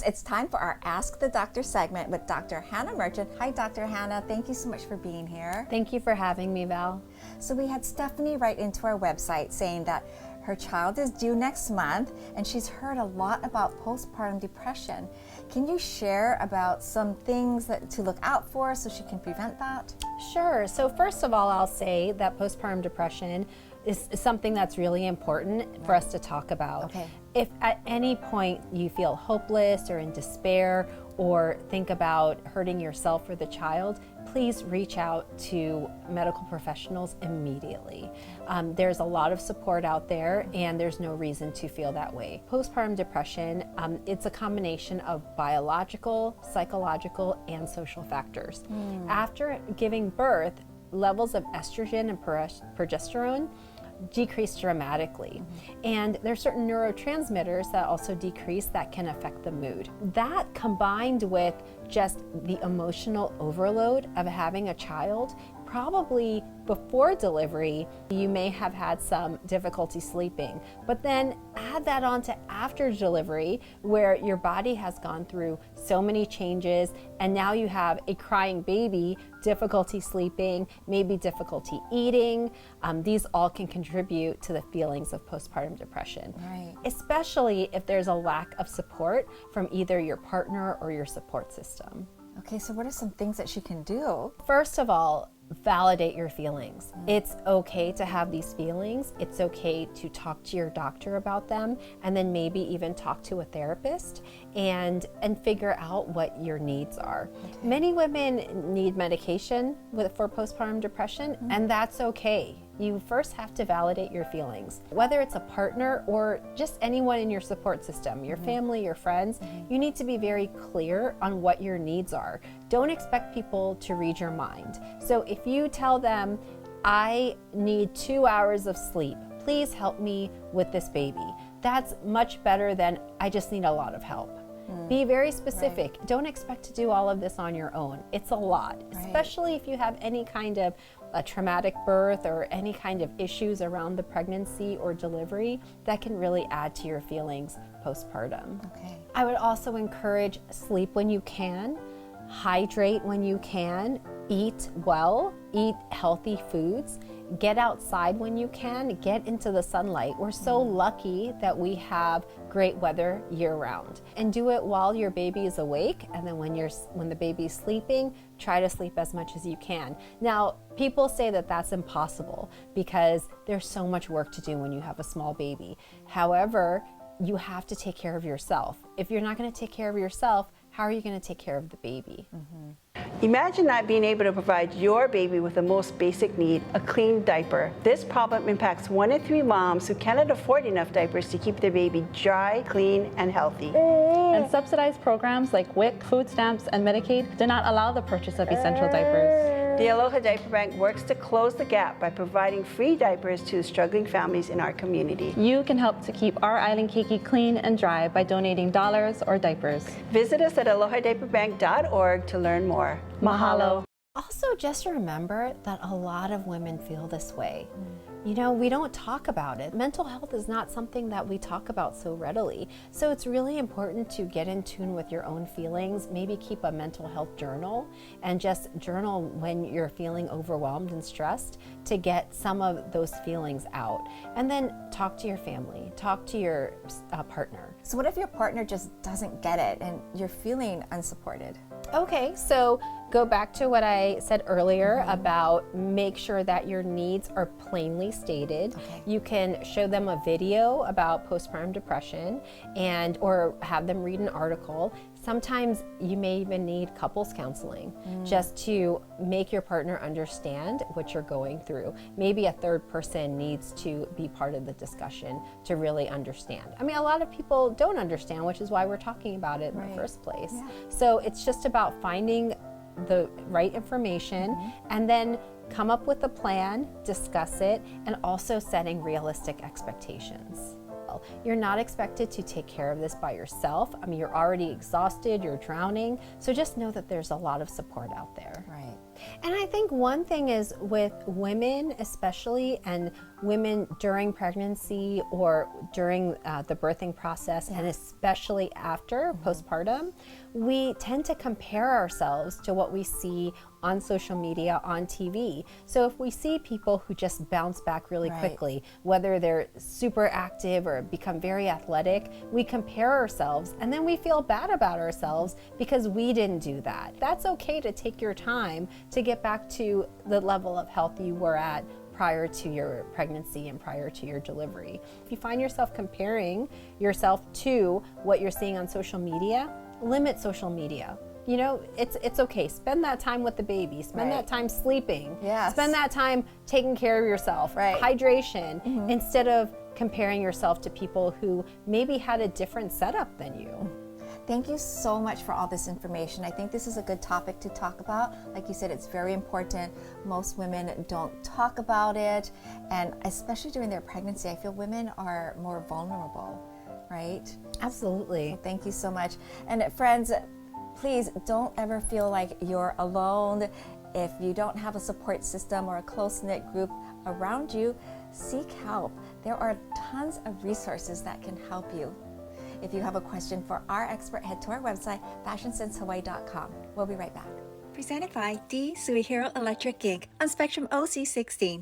It's time for our Ask the Doctor segment with Dr. Hanna Merchant. Hi, Dr. Hanna. Thank you so much for being here. Thank you for having me, Val. So we had Stephanie write into our website saying that her child is due next month and she's heard a lot about postpartum depression. Can you share about some things to look out for so she can prevent that? Sure. So first of all, I'll say that postpartum depression is something that's really important for us to talk about. Okay. If at any point you feel hopeless or in despair or think about hurting yourself or the child, please reach out to medical professionals immediately. There's a lot of support out there and there's no reason to feel that way. Postpartum depression, it's a combination of biological, psychological, and social factors. After giving birth, levels of estrogen and progesterone decrease dramatically. And there's certain neurotransmitters that also decrease that can affect the mood. That combined with just the emotional overload of having a child, probably before delivery, you may have had some difficulty sleeping, but then add that on to after delivery where your body has gone through so many changes and now you have a crying baby, difficulty sleeping, maybe difficulty eating. These all can contribute to the feelings of postpartum depression. Right. Especially if there's a lack of support from either your partner or your support system. Okay, so what are some things that she can do? First of all, validate your feelings. It's okay to have these feelings. It's okay to talk to your doctor about them and then maybe even talk to a therapist and figure out what your needs are. Okay. Many women need medication for postpartum depression and that's okay. You first have to validate your feelings. Whether it's a partner or just anyone in your support system, your family, your friends, you need to be very clear on what your needs are. Don't expect people to read your mind. So if you tell them, I need 2 hours of sleep, please help me with this baby. That's much better than I just need a lot of help. Be very specific. Right. Don't expect to do all of this on your own. It's a lot, especially if you have any kind of a traumatic birth or any kind of issues around the pregnancy or delivery that can really add to your feelings postpartum. Okay. I would also encourage sleep when you can, hydrate when you can, eat well, eat healthy foods, get outside when you can, get into the sunlight. We're so lucky that we have great weather year-round. And do it while your baby is awake, and then when the baby's sleeping, try to sleep as much as you can. Now, people say that that's impossible because there's so much work to do when you have a small baby. However, you have to take care of yourself. If you're not going to take care of yourself, how are you going to take care of the baby? Imagine not being able to provide your baby with the most basic need, a clean diaper. This problem impacts 1 in 3 moms who cannot afford enough diapers to keep their baby dry, clean, and healthy. And subsidized programs like WIC, food stamps, and Medicaid do not allow the purchase of essential diapers. The Aloha Diaper Bank works to close the gap by providing free diapers to struggling families in our community. You can help to keep our island keiki clean and dry by donating dollars or diapers. Visit us at alohadiaperbank.org to learn more. Mahalo. Also, just remember that a lot of women feel this way. You know, we don't talk about it. Mental health is not something that we talk about so readily. So it's really important to get in tune with your own feelings, maybe keep a mental health journal and just journal when you're feeling overwhelmed and stressed to get some of those feelings out. And then talk to your family, talk to your partner. So what if your partner just doesn't get it and you're feeling unsupported? Okay, so go back to what I said earlier about make sure that your needs are plainly stated. Okay. You can show them a video about postpartum depression or have them read an article. Sometimes you may even need couples counseling just to make your partner understand what you're going through. Maybe a third person needs to be part of the discussion to really understand. I mean, a lot of people don't understand, which is why we're talking about it in the first place. Yeah. So it's just about finding the right information and then come up with a plan, discuss it, and also setting realistic expectations. You're not expected to take care of this by yourself. I mean, you're already exhausted, you're drowning, so just know that there's a lot of support out there. Right. And I think one thing is with women especially, and women during pregnancy or during the birthing process, and especially after postpartum, we tend to compare ourselves to what we see on social media, on TV. So if we see people who just bounce back really quickly, whether they're super active or become very athletic, we compare ourselves and then we feel bad about ourselves because we didn't do that. That's okay to take your time to get back to the level of health you were at prior to your pregnancy and prior to your delivery. If you find yourself comparing yourself to what you're seeing on social media, limit social media. You know, it's okay. Spend that time with the baby. Spend that time sleeping. Yes. Spend that time taking care of yourself. Hydration, instead of comparing yourself to people who maybe had a different setup than you. Thank you so much for all this information. I think this is a good topic to talk about. Like you said, it's very important. Most women don't talk about it, and especially during their pregnancy, I feel women are more vulnerable, right? Absolutely. So thank you so much. And friends, please don't ever feel like you're alone. If you don't have a support system or a close-knit group around you, seek help. There are tons of resources that can help you. If you have a question for our expert, head to our website, fashionsensehawaii.com. We'll be right back. Presented by D Superhero Electric Gig on Spectrum OC16.